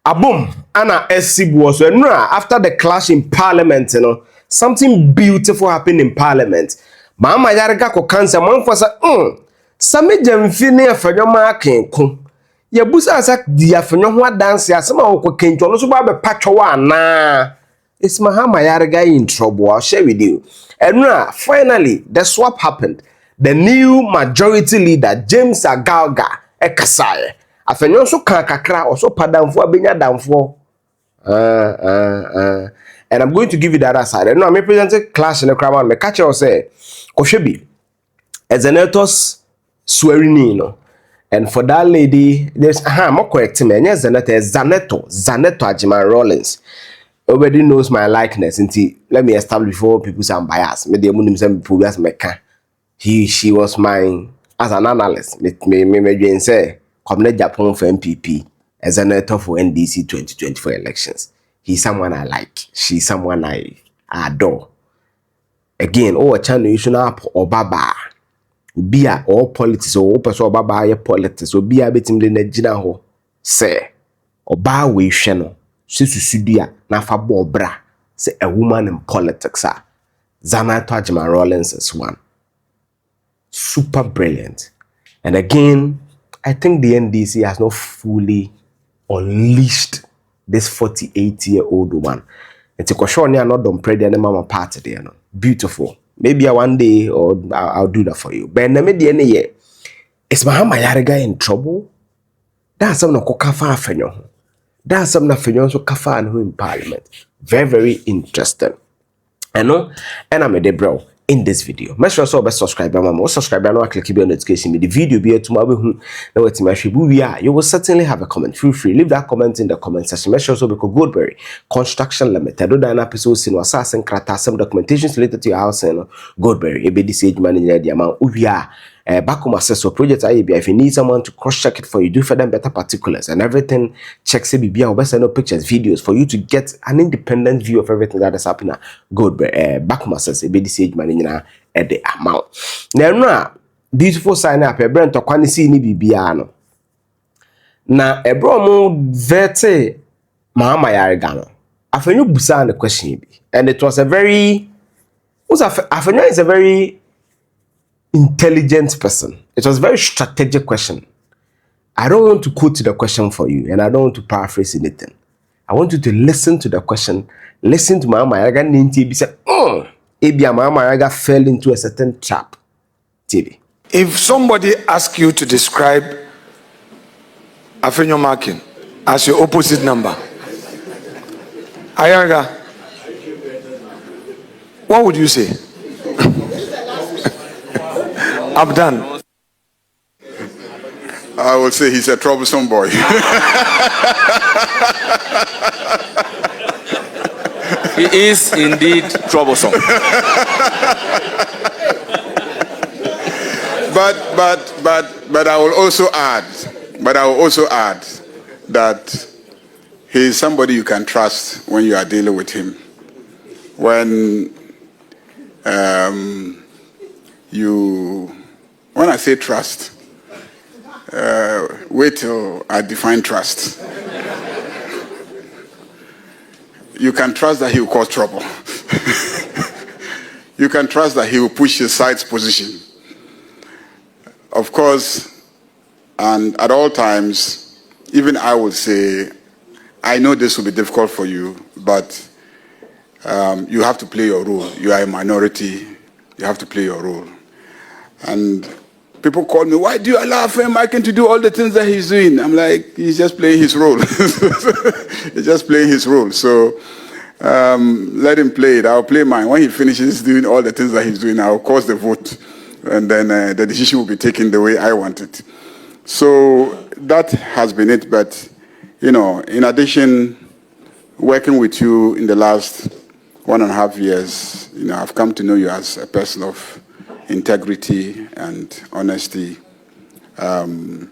Abom, Anna SC was after the clash in Parliament, something beautiful happened in Parliament. Mahama Ayariga ko cancer, man for Sami Jamfini Afenyo-Markin ko. Ya busa asa di Afenyo dance ya sama ko kenjo no so ba be patwa na. It's Mahama Ayariga in trouble. I'll share with you. And finally, the swap happened. The new majority leader, James Agalga, Ekasaye. Afenyo so kan kakra also padamfo abenya damfo. And I'm going to give you the other side. I'm representing clash in the crowd. Me catch you say, Koshebi, as an etos swearing in, and for that lady, there's more correct me. Yes, Zaneto Ajiman Rollins. Everybody knows my likeness. Let me establish before people say I'm biased. Me the money people bias meka. She was mine as an analyst. Me say come Japan for NPP as an editor for NDC 2024 elections. He's someone I like. She's someone I adore. Again, a channel you should up or baba. Be a all politics or person baba politics or be a bit in the Najina say or ba we channel. Susudia na fa bra say a woman in politics are Zana Tajima Rollins is one. Super brilliant. And again, I think the NDC has not fully unleashed this 48-year-old woman. It's a question not done pray the mama party there. No? Beautiful. Maybe one day or I'll do that for you. But in the middle year, is Mahama Ayariga in trouble? That's something Kokafa Afenyo. That's something Afenyo so Kafa and who in Parliament. Very, very interesting. I know, and I'm a debro. In this video, make sure you subscribe. Subscribe and click the notification. The video be tomorrow. You will certainly have a comment. Feel free, leave that comment in the comment section. Make sure you because Goldberry Construction Limited. Do that episodes in assassin krata some documentations related to your house and Goldberry. ABDC manager the amount. Back assessor project if you need someone to cross-check it for you, do for them better particulars and everything. Check CBB or best no pictures, videos for you to get an independent view of everything that is happening. Good, back assessor ABDC manager at the amount. Now, beautiful sign up. A brand to quantity ni bibiano. Na ebro mo vete Mahama Ayariga. Afenyo busa the question and it was a very. Afenyo is a very intelligent person. It was a very strategic question. I don't want to quote the question for you, and I don't want to paraphrase anything. I want you to listen to the question. Listen to Mahama Ayariga. Ninti say, Mahama Ayariga fell into a certain trap. TV. If somebody asks you to describe Afenyo-Markin as your opposite number, Ayariga, what would you say? I'm done. I would say he's a troublesome boy. He is indeed troublesome. But I will also add that he is somebody you can trust when you are dealing with him. When I say trust, wait till I define trust. You can trust that he will cause trouble. You can trust that he will push his side's position. Of course, and at all times, even I would say, I know this will be difficult for you, but you have to play your role. You are a minority. You have to play your role. And people call me, why do you allow Afenyo-Markin to do all the things that he's doing? I'm like, he's just playing his role. He's just playing his role. So let him play it. I'll play mine. When he finishes doing all the things that he's doing, I'll cause the vote. And then the decision will be taken the way I want it. So that has been it. But, in addition, working with you in the last 1.5 years, I've come to know you as a person of integrity and honesty. And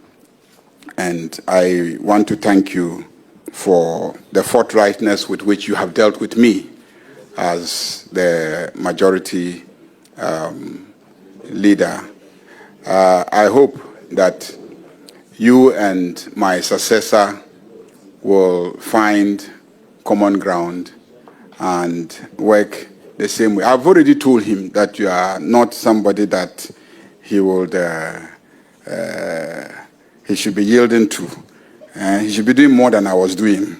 I want to thank you for the forthrightness with which you have dealt with me as the majority leader. I hope that you and my successor will find common ground and work the same way. I've already told him that you are not somebody that he would he should be yielding to. He should be doing more than I was doing.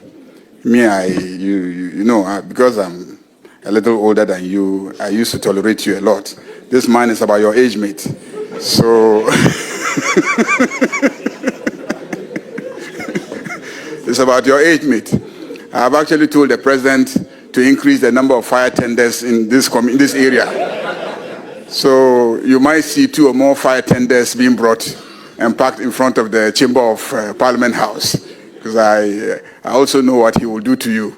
Me, you know, because I'm a little older than you, I used to tolerate you a lot. This man is about your age mate. So it's about your age mate. I've actually told the president to increase the number of fire tenders in this area. So you might see 2 or more fire tenders being brought and parked in front of the Chamber of Parliament House, because I also know what he will do to you.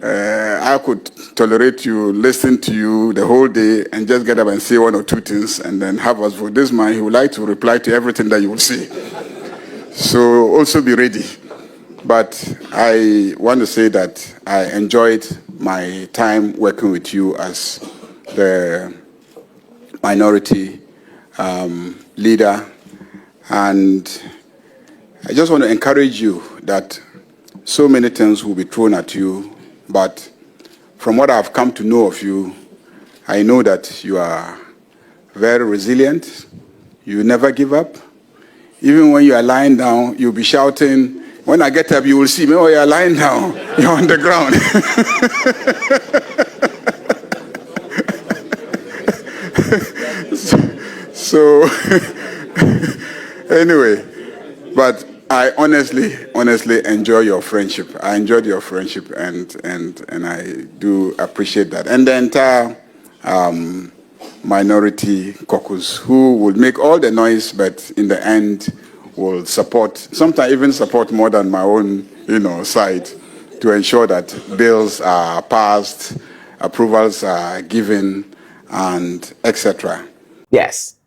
I could tolerate you, listen to you the whole day, and just get up and say 1 or 2 things, and then have us vote. This man, he would like to reply to everything that you will say. So also be ready. But I want to say that I enjoyed my time working with you as the minority leader. And I just want to encourage you that so many things will be thrown at you, but from what I've come to know of you, I know that you are very resilient. You never give up. Even when you are lying down, you'll be shouting. When I get up, you will see me. Oh, you're lying down. You're on the ground. So anyway, but I honestly enjoy your friendship. I enjoyed your friendship, and I do appreciate that. And the entire minority caucus, who would make all the noise, but in the end will support, sometimes even support more than my own, side, to ensure that bills are passed, approvals are given, and etc. Yes.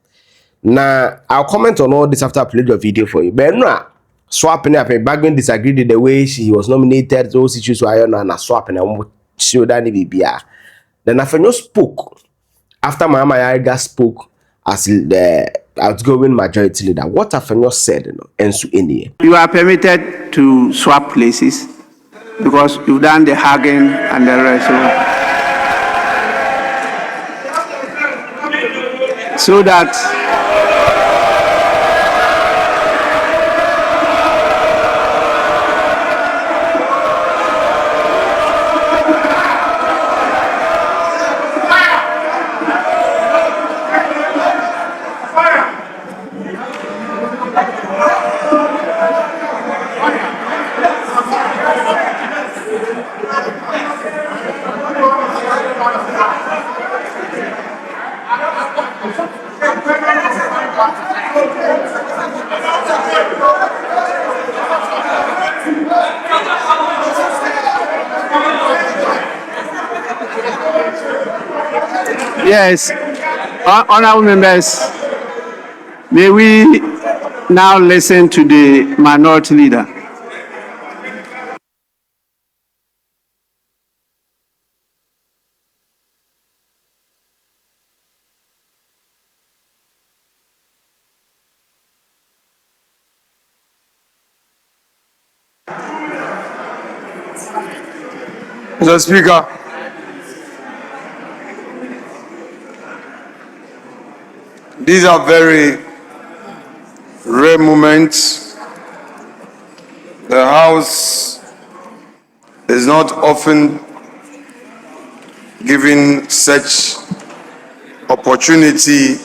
Now, I'll comment on all this after I play the video for you. But no, swapping up, Bagman disagreed with the way she was nominated, those issues were on a swapping and show that BBR. Then Afenyo spoke after Mahama Ayariga spoke as the outgoing majority leader. What Afenyo said, you are permitted to swap places because you've done the hugging and the rest. So that yes, honorable members, may we now listen to the minority leader. Mr. Speaker, these are very rare moments. The House is not often given such opportunity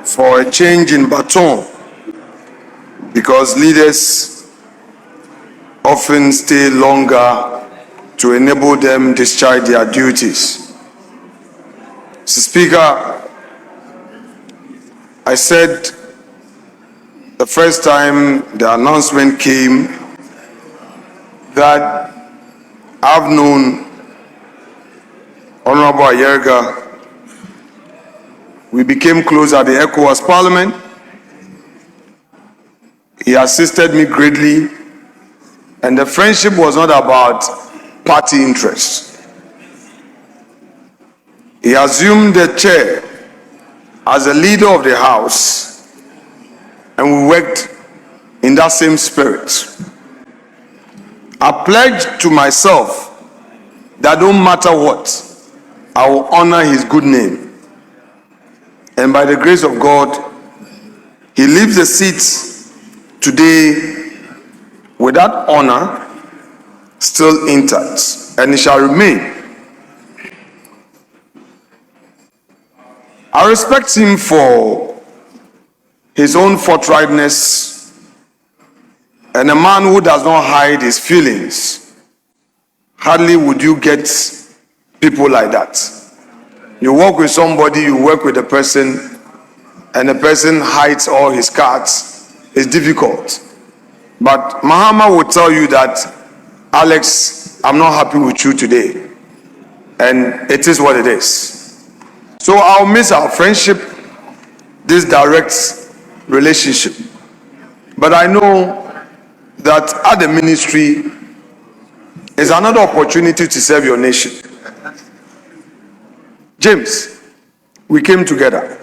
for a change in baton, because leaders often stay longer to enable them discharge their duties. Mr. Speaker, I said the first time the announcement came that I've known Honorable Ayariga. We became close at the ECOWAS Parliament. He assisted me greatly, and the friendship was not about party interests. He assumed the chair as a leader of the House, and we worked in that same spirit. I pledge to myself that no matter what, I will honor his good name. And by the grace of God, he leaves the seat today with that honor still intact, and it shall remain. I respect him for his own forthrightness, and a man who does not hide his feelings. Hardly would you get people like that. You work with somebody, you work with a person, and the person hides all his cards. It's difficult. But Mahama will tell you that, Alex, I'm not happy with you today. And it is what it is. So I'll miss our friendship, this direct relationship. But I know that at the ministry is another opportunity to serve your nation. James, we came together.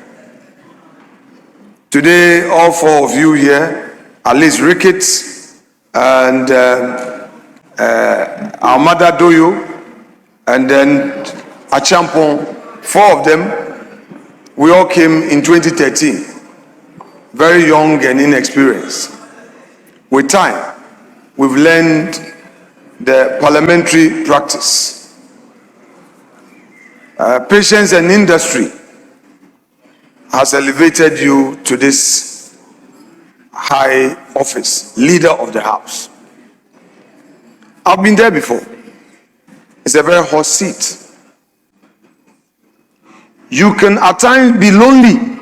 Today, all four of you here, at least Ricketts and our mother Doyo, and then Achampong, four of them, we all came in 2013, very young and inexperienced. With time, we've learned the parliamentary practice. Patience and industry has elevated you to this high office, leader of the house. I've been there before. It's a very hot seat. You can at times be lonely.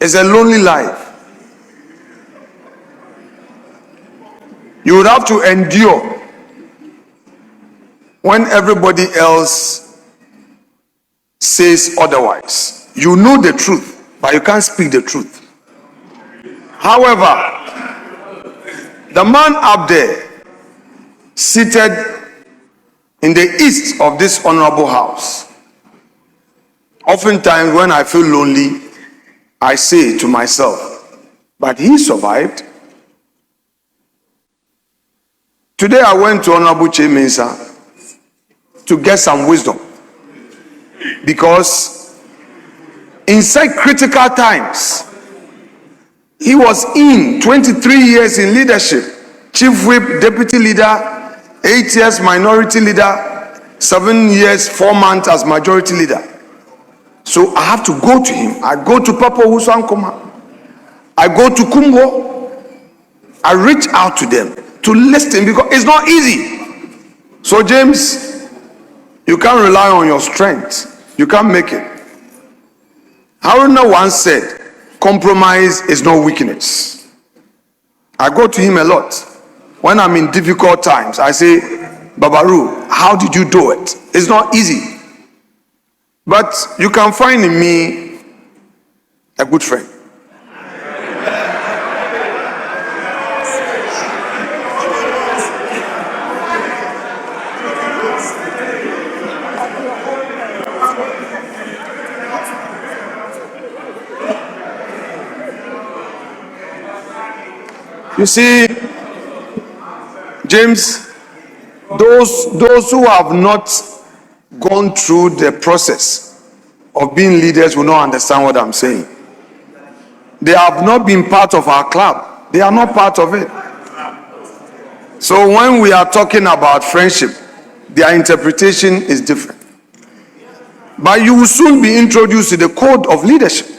It's a lonely life. You would have to endure when everybody else says otherwise. You know the truth, but you can't speak the truth. However, the man up there, seated in the east of this honorable house, oftentimes when I feel lonely, I say to myself, but he survived. Today I went to Honorable Che Mensa to get some wisdom, because in such critical times, he was in 23 years in leadership, chief whip, deputy leader, 8 years minority leader, 7 years, 4 months as majority leader. So I have to go to him. I go to Papa Husankoma. I go to Kumbo. I reach out to them to listen, because it's not easy. So James, you can't rely on your strength. You can't make it. Haruna once said, compromise is no weakness. I go to him a lot. When I'm in difficult times, I say, Babaru, how did you do it? It's not easy. But you can find in me a good friend. You see, James, those who have not gone through the process of being leaders will not understand what I'm saying. They have not been part of our club. They are not part of it. So when we are talking about friendship, their interpretation is different. But you will soon be introduced to the code of leadership.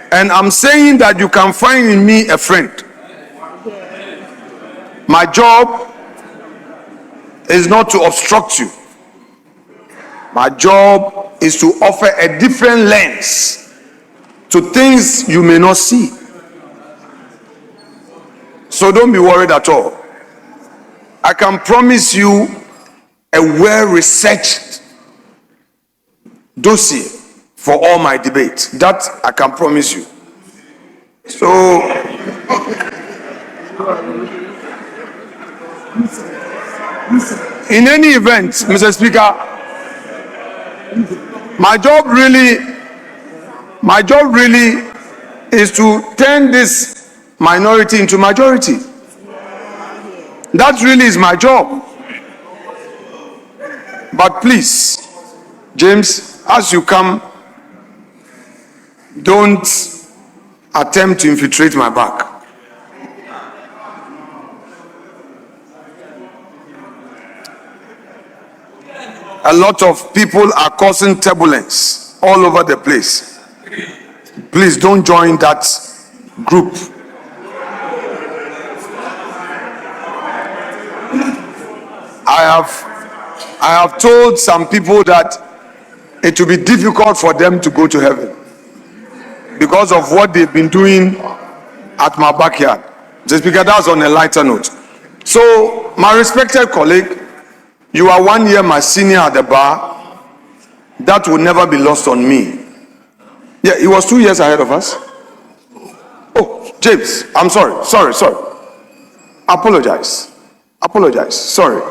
And I'm saying that you can find in me a friend. My job is not to obstruct you. My job is to offer a different lens to things you may not see. So don't be worried at all. I can promise you a well-researched dossier for all my debates. That I can promise you. So, in any event, Mr. Speaker, my job really My job really is to turn this minority into majority. That really is my job. But please, James, as you come, don't attempt to infiltrate my back. A lot of people are causing turbulence all over the place. Please don't join that group. I have told some people that it will be difficult for them to go to heaven because of what they've been doing at my backyard. Just because that's on a lighter note. So, my respected colleague, you are 1 year my senior at the bar. That will never be lost on me. Yeah, he was 2 years ahead of us. Oh, James, I'm sorry. Apologize. Sorry.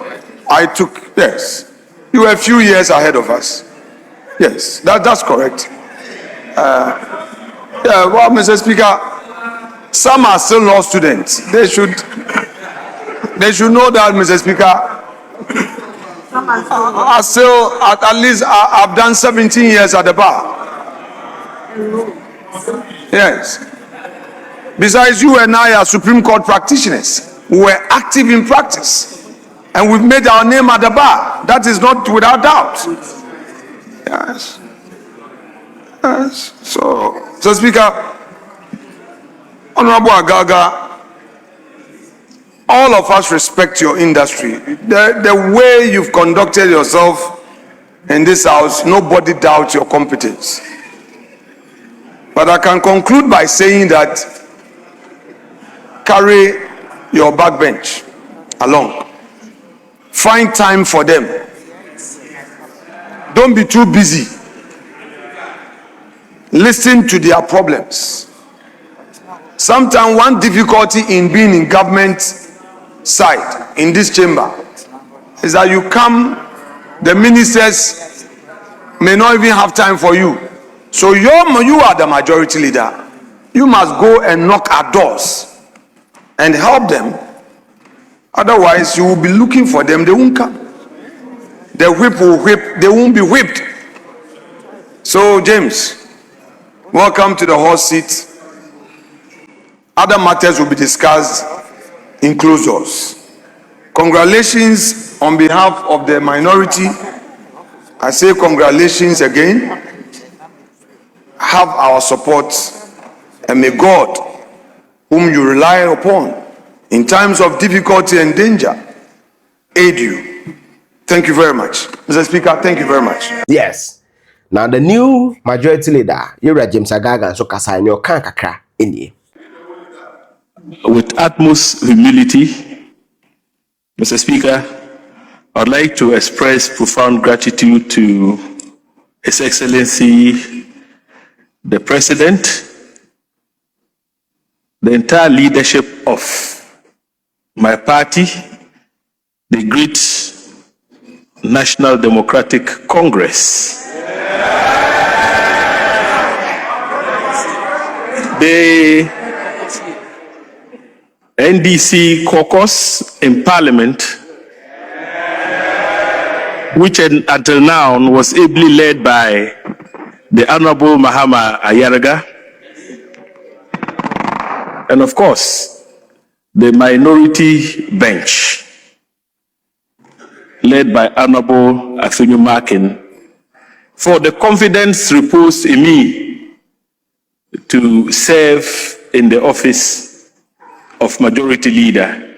Yes. You were a few years ahead of us. Yes, that's correct. Well, Mr. Speaker, some are still law students. They should know that, Mr. Speaker. I still, at least, I've done 17 years at the bar. Yes. Besides, you and I are Supreme Court practitioners. We were active in practice. And we've made our name at the bar. That is not without doubt. Yes. So Speaker, Honorable Agalga, all of us respect your industry. The way you've conducted yourself in this house, nobody doubts your competence. But I can conclude by saying that carry your backbench along. Find time for them. Don't be too busy. Listen to their problems. Sometimes one difficulty in being in government side in this chamber is that you come, the ministers may not even have time for you. So you are the majority leader. You must go and knock at doors and help them. Otherwise, you will be looking for them, they won't come. The whip will whip, they won't be whipped. So, James, welcome to the hot seat. Other matters will be discussed in closed doors. Congratulations on behalf of the minority. I say congratulations again. Have our support, and may God, whom you rely upon in times of difficulty and danger, aid you. Thank you very much. Mr. Speaker, thank you very much. Yes. Now the new majority leader, you're James Agalga, so kasa in your kakra in. With utmost humility, Mr. Speaker, I'd like to express profound gratitude to His Excellency, the President, the entire leadership of my party, the great National Democratic Congress, the NDC caucus in Parliament, which until now was ably led by the Honorable Mahama Ayariga, and of course, the minority bench, led by Honorable Afenyo-Markin, for the confidence reposed in me to serve in the office of Majority Leader.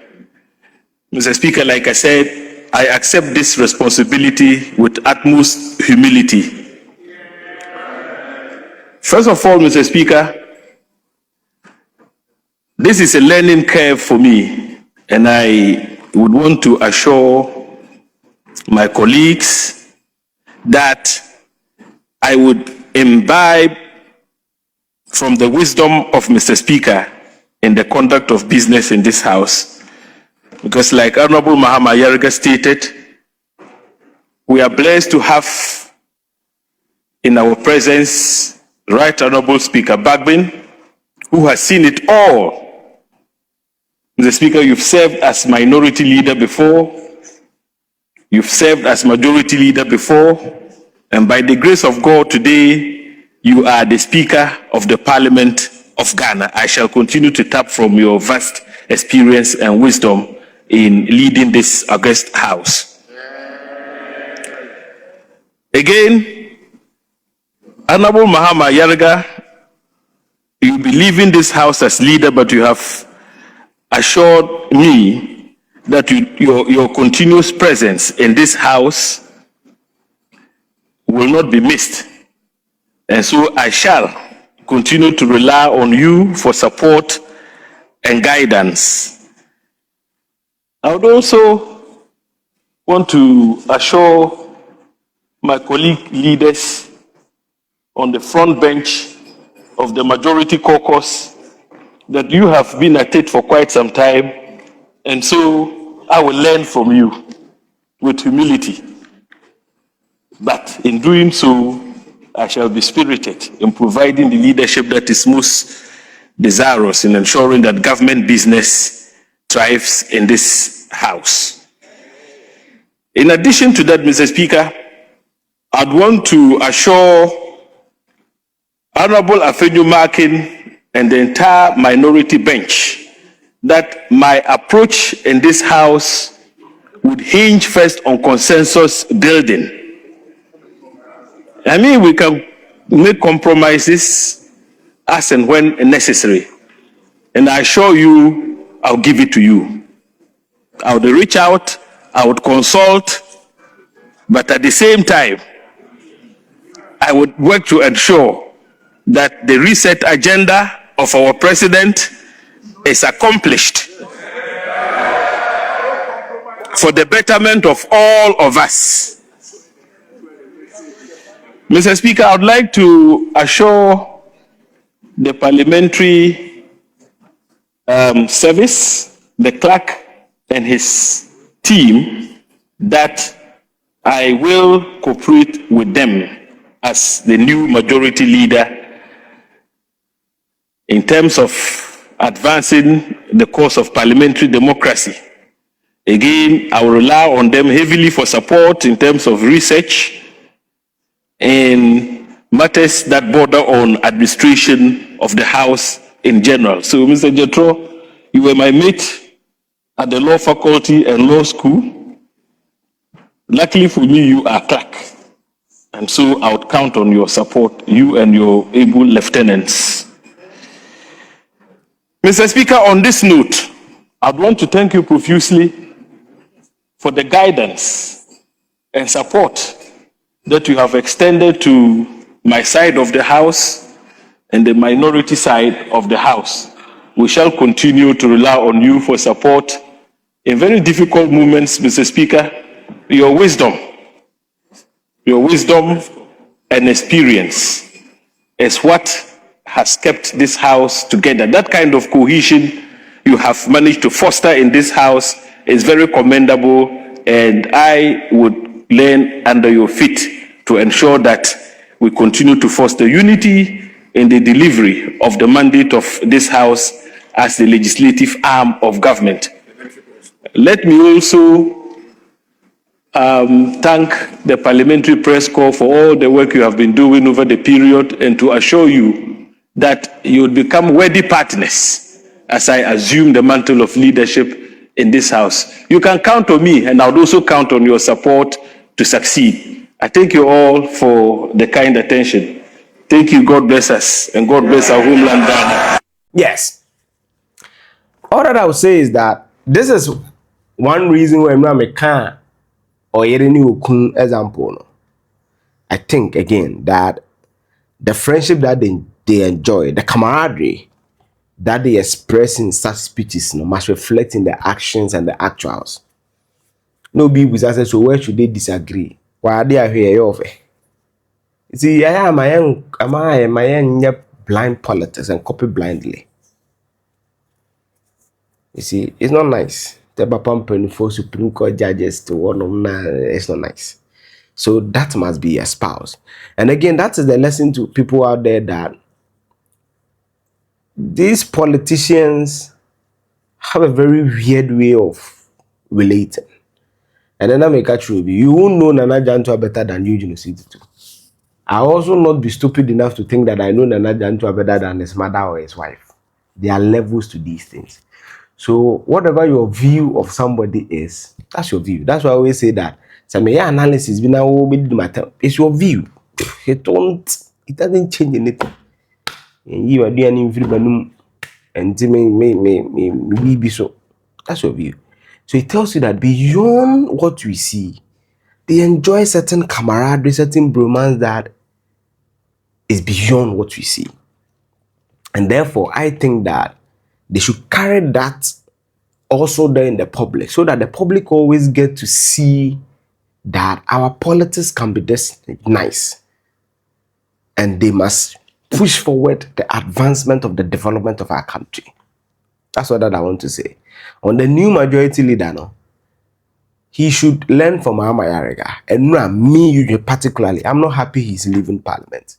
Mr. Speaker, like I said, I accept this responsibility with utmost humility. First of all, Mr. Speaker, this is a learning curve for me, and I would want to assure my colleagues that I would imbibe from the wisdom of Mr. Speaker in the conduct of business in this House. Because like Honorable Mahama Ayariga stated, we are blessed to have in our presence Right Honorable Speaker Bagbin, who has seen it all. Mr. Speaker, you've served as minority leader before, you've served as majority leader before, and by the grace of God today, you are the Speaker of the Parliament of Ghana. I shall continue to tap from your vast experience and wisdom in leading this august house. Again, Honorable Mahama Ayariga, you'll be leaving this house as leader, but you have assured me that your continuous presence in this house will not be missed. And so I shall continue to rely on you for support and guidance. I would also want to assure my colleague leaders on the front bench of the majority caucus that you have been at it for quite some time, and so I will learn from you with humility. But in doing so, I shall be spirited in providing the leadership that is most desirous in ensuring that government business thrives in this house. In addition to that, Mr. Speaker, I'd want to assure Honorable Afenyo-Markin and the entire minority bench that my approach in this house would hinge first on consensus building. I mean, we can make compromises as and when necessary. And I assure you, I'll give it to you. I would reach out, I would consult, but at the same time, I would work to ensure that the reset agenda of our president is accomplished for the betterment of all of us. Mr. Speaker, I would like to assure the parliamentary service, the clerk and his team, that I will cooperate with them as the new majority leader in terms of advancing the cause of parliamentary democracy. Again, I will rely on them heavily for support in terms of research in matters that border on administration of the House in general. So, Mr. Jetro, you were my mate at the law faculty and law school. Luckily for me, you are clerk. And so I would count on your support, you and your able lieutenants. Mr. Speaker, on this note, I'd want to thank you profusely for the guidance and support that you have extended to my side of the House and the minority side of the House. We shall continue to rely on you for support in very difficult moments, Mr. Speaker. Your wisdom and experience is what has kept this House together. That kind of cohesion you have managed to foster in this House is very commendable, and I would learn under your feet to ensure that we continue to foster unity in the delivery of the mandate of this House as the legislative arm of government. Let me also thank the Parliamentary Press Corps for all the work you have been doing over the period, and to assure you that you would become worthy partners as I assume the mantle of leadership in this House. You can count on me, and I would also count on your support to succeed. I thank you all for the kind attention. Thank you. God bless us, and God bless our homeland, Ghana. Yes. All that I would say is that this is one reason why I can't or any example. I think again that the friendship that they enjoy, the camaraderie that they express in such speeches, must reflect in their actions and the actuals. No be with us, so where should they disagree? Why are they here of it? See, I am my young blind politics and copy blindly. You see, it's not nice. The Bapam for Supreme Court judges to one of them, it's not nice. So that must be espoused. And again, that is the lesson to people out there, that these politicians have a very weird way of relating. And then I make a true, you won't know Nana Jantua better than you, Genocide too. I also not be stupid enough to think that I know Nana Jantua better than his mother or his wife. There are levels to these things. So whatever your view of somebody is, that's your view. That's why I always say that. So my analysis, it's your view. It doesn't change anything. And you are doing anything and me be so. That's your view. So it tells you that beyond what we see, they enjoy certain camaraderie, certain bromance that is beyond what we see. And therefore, I think that they should carry that also there in the public, so that the public always get to see that our politics can be this nice. And they must push forward the advancement of the development of our country. That's what I want to say. On the new majority leader, no, he should learn from Mahama Ayariga. And no, me particularly, I'm not happy he's leaving parliament.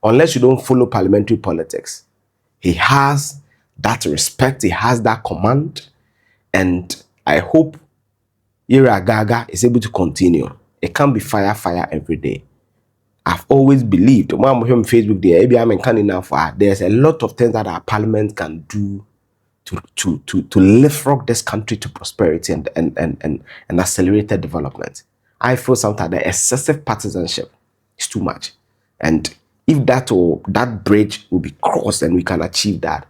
Unless you don't follow parliamentary politics. He has that respect, he has that command. And I hope Agalga is able to continue. It can't be fire every day. I've always believed, when I'm on Facebook there, there's a lot of things that our parliament can do to lift this country to prosperity and accelerated development. I feel sometimes the excessive partisanship is too much. And if that bridge will be crossed and we can achieve that,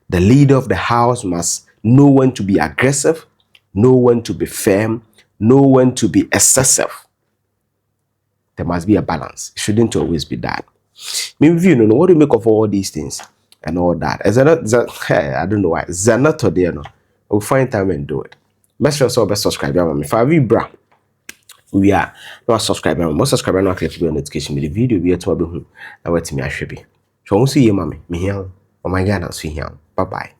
the leader of the house must know when to be aggressive, know when to be firm, know when to be excessive. There must be a balance. It shouldn't always be that. Maybe you know what do you make of all these things and all that? I don't know why. Zana today, no. We'll find time and do it. Make sure so best subscribe. If I be bra, we are not subscriber. Most subscriber no click the notification. The video be to be na wait me ahwe. So we see you, mommy. Me here. Oh my God, I'll see you. Bye bye.